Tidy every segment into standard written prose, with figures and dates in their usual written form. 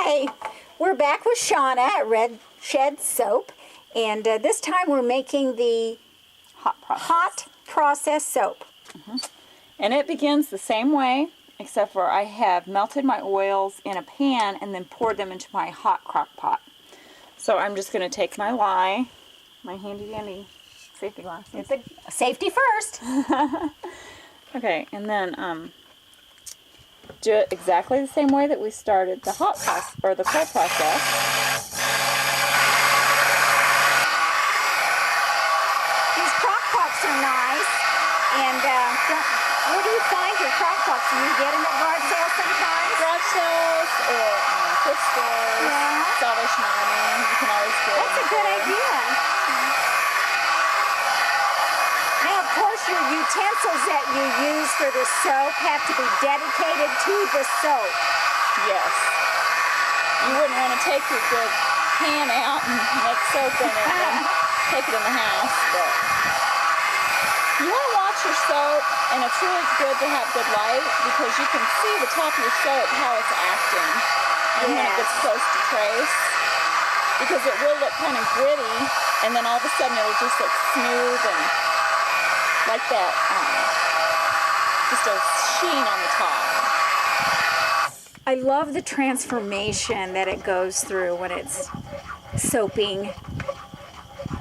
Hi! We're back with Shauna at Red Shed Soap, and this time we're making the hot process soap. And it begins the same way, except for I have melted my oils in a pan and then poured them into my hot crock pot. So I'm just going to take my lye, my handy dandy safety glasses. Safety first. Okay, and then do it exactly the same way that we started the hot process or the cold process. These crock pots are nice, and where do you find your crock pots? Do you get them at garage sales sometimes? Garage sales or thrift stores, Salvation Army. You can always get. That's a good idea. Now, of course, your utensils that you use for the soap have to be dedicated to the soap. Yes. You wouldn't want to take your good pan out and make soap in it and then take it in the house, but you want to watch your soap, and it's really good to have good light because you can see the top of your soap, how it's acting, and when it gets close to trace, because it will look kind of gritty, and then all of a sudden it'll just look smooth and like that, just a sheen on the top. I love the transformation that it goes through when it's soaping.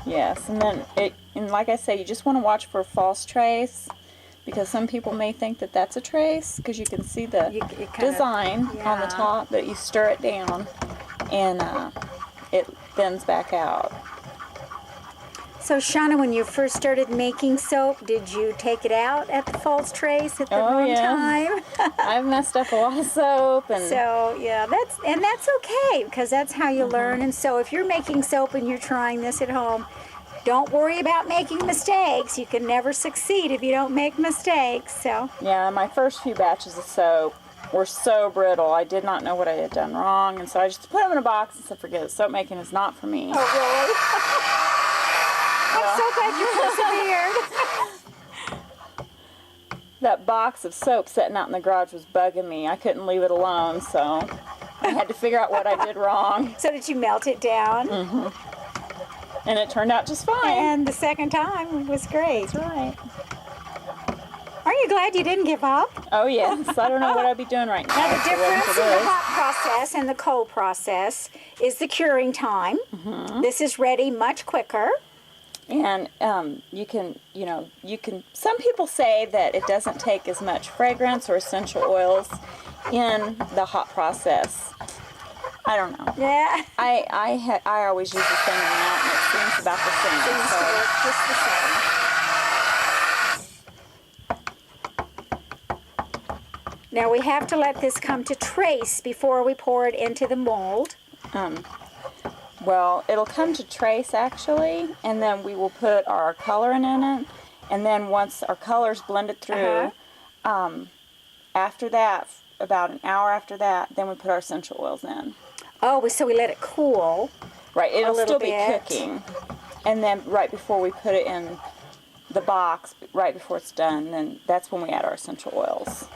Yes, and then and like I say, you just want to watch for a false trace, because some people may think that that's a trace because you can see the design on the top, but you stir it down and it thins back out. So Shauna, when you first started making soap, did you take it out at the false trace at the wrong time? I've messed up a lot of soap, and so that's okay, because that's how you learn. And so if you're making soap and you're trying this at home, don't worry about making mistakes. You can never succeed if you don't make mistakes. So yeah, my first few batches of soap were so brittle. I did not know what I had done wrong, and so I just put them in a box and said, forget it, soap making is not for me. Oh, really? I'm so glad you persevered. That box of soap sitting out in the garage was bugging me. I couldn't leave it alone, so I had to figure out what I did wrong. So did you melt it down? And it turned out just fine. And the second time was great. That's right. Aren't you glad you didn't give up? Oh, yes. I don't know what I'd be doing right now. Now, the difference in the hot process and the cold process is the curing time. This is ready much quicker. And you can, some people say that it doesn't take as much fragrance or essential oils in the hot process. I don't know. Yeah. I always use the same amount, and it seems about the same. Seems to work just the same. Now we have to let this come to trace before we pour it into the mold. Well, it'll come to trace actually, and then we will put our coloring in it, and then once our color's blended through, after that, about an hour after that, then we put our essential oils in. Oh, so we let it cool. Right, it'll still be cooking, and then right before we put it in the box, right before it's done, then that's when we add our essential oils.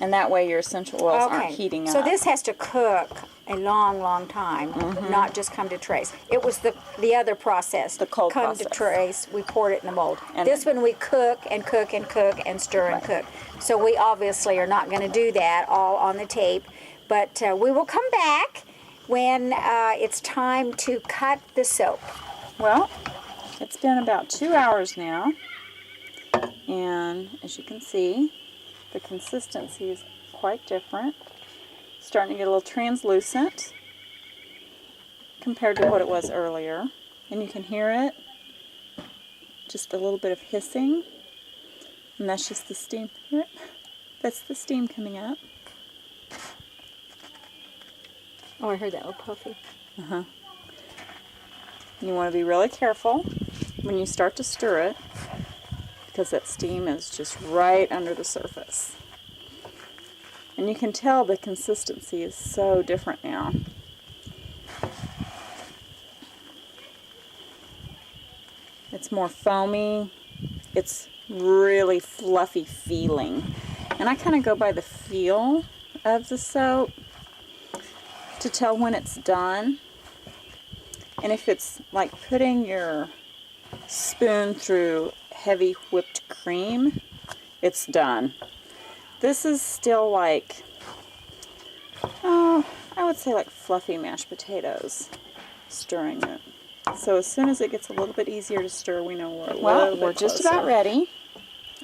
And that way your essential oils aren't heating up. So this has to cook a long, long time, not just come to trace. It was the other process. The cold process. Come to trace, we poured it in the mold. And this one we cook and cook and cook and stir and cook. So we obviously are not going to do that all on the tape, but we will come back when it's time to cut the soap. Well, it's been about 2 hours now, and as you can see, the consistency is quite different. Starting to get a little translucent compared to what it was earlier. And you can hear it. Just a little bit of hissing. And that's just the steam. Hear it? That's the steam coming up. Oh, I heard that little puffy. You want to be really careful when you start to stir it, because that steam is just right under the surface. And you can tell the consistency is so different now. It's more foamy. It's really fluffy feeling. And I kind of go by the feel of the soap to tell when it's done. And if it's like putting your spoon through heavy whipped cream, it's done. This is still like, oh, I would say like fluffy mashed potatoes, stirring it. So as soon as it gets a little bit easier to stir, we know we're just about ready.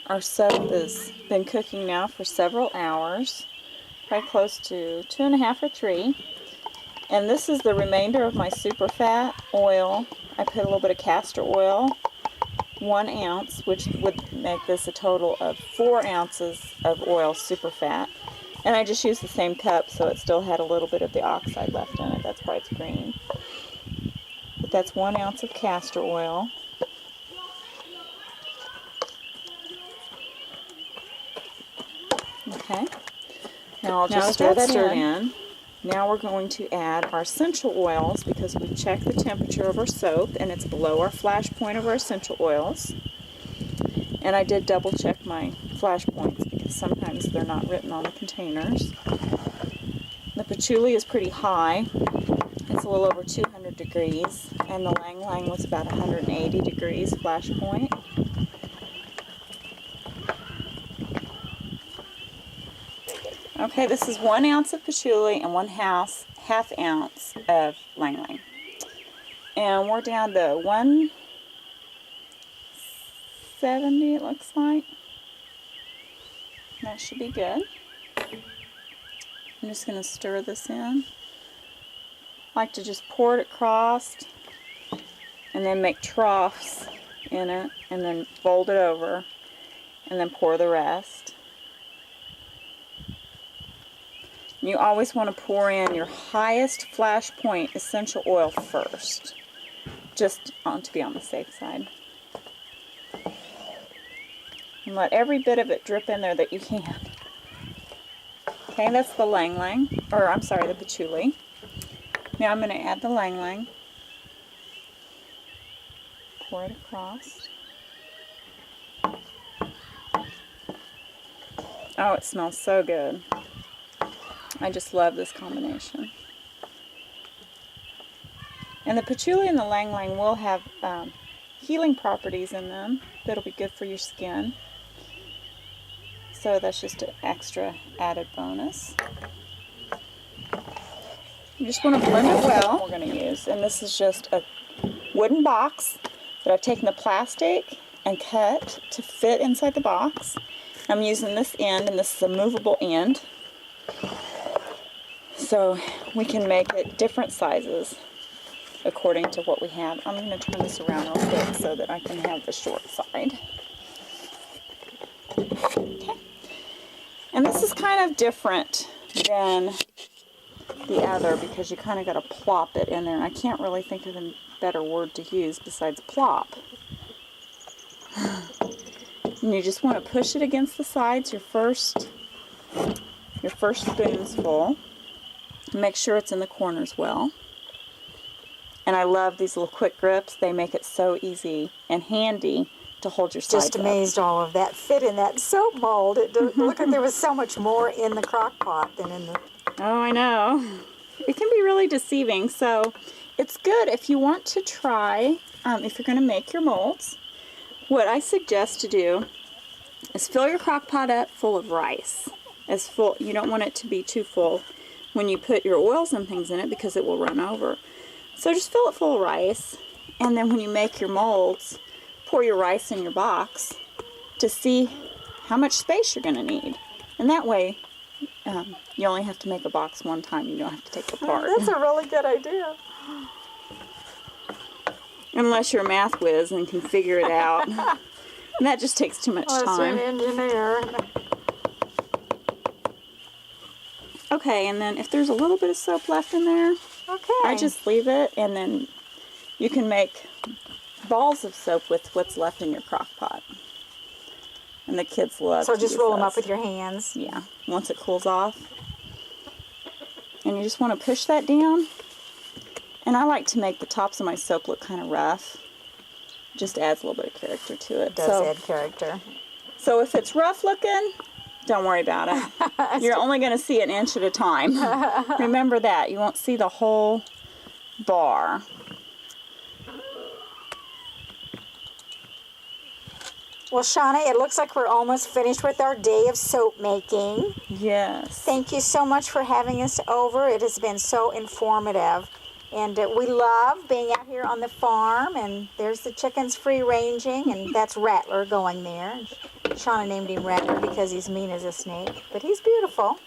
Our soap has been cooking now for several hours, probably close to 2.5 or 3. And this is the remainder of my super fat oil. I put a little bit of castor oil, 1 ounce, which would make this a total of 4 ounces of oil super fat. And I just used the same cup, so it still had a little bit of the oxide left in it. That's why it's green. But that's 1 ounce of castor oil. Okay. Now I'll just stir that in. Now we're going to add our essential oils because we've checked the temperature of our soap and it's below our flash point of our essential oils. And I did double check my flash points because sometimes they're not written on the containers. The patchouli is pretty high. It's a little over 200 degrees, and the Lang Lang was about 180 degrees flash point. Okay, this is 1 ounce of patchouli and 1/2 ounce of Lang Lang. And we're down to 170, it looks like. That should be good. I'm just going to stir this in. I like to just pour it across and then make troughs in it and then fold it over and then pour the rest. You always want to pour in your highest flash point essential oil first, just to be on the safe side. And let every bit of it drip in there that you can. Okay, that's the Lang Lang, or I'm sorry, the patchouli. Now I'm going to add the Lang Lang. Pour it across. Oh, it smells so good. I just love this combination. And the patchouli and the Lang Lang will have healing properties in them that'll be good for your skin. So that's just an extra added bonus. You just want to blend it well. We're going to use, and this is just a wooden box that I've taken the plastic and cut to fit inside the box. I'm using this end, and this is a movable end. So we can make it different sizes according to what we have. I'm going to turn this around real quick so that I can have the short side. Okay. And this is kind of different than the other because you kind of got to plop it in there. I can't really think of a better word to use besides plop. And you just want to push it against the sides, your first spoonful. Make sure it's in the corners well. And I love these little quick grips. They make it so easy and handy to hold your sides Just amazed up. all of that fit in that soap mold. It looked like there was so much more in the crock pot than in the... Oh, I know. It can be really deceiving. So it's good if you want to try, if you're going to make your molds, what I suggest to do is fill your crock pot up full of rice. You don't want it to be too full when you put your oils and things in it because it will run over. So just fill it full of rice, and then when you make your molds, pour your rice in your box to see how much space you're going to need. And that way, you only have to make a box one time. You don't have to take it apart. That's a really good idea. Unless you're a math whiz and can figure it out. And that just takes too much time. An engineer. Okay, and then if there's a little bit of soap left in there, Okay. I just leave it, and then you can make balls of soap with what's left in your crock pot. And the kids love So to just use roll them those. up with your hands. Yeah, once it cools off. And you just want to push that down. And I like to make the tops of my soap look kind of rough. Just adds a little bit of character to it. It does add character. So if it's rough looking, Don't worry about it. You're only going to see an inch at a time. Remember that. You won't see the whole bar. Well, Shauna, it looks like we're almost finished with our day of soap making. Yes. Thank you so much for having us over. It has been so informative. And we love being out here on the farm. And there's the chickens free ranging. And that's Rattler going there. Shauna named him Rattler because he's mean as a snake. But he's beautiful.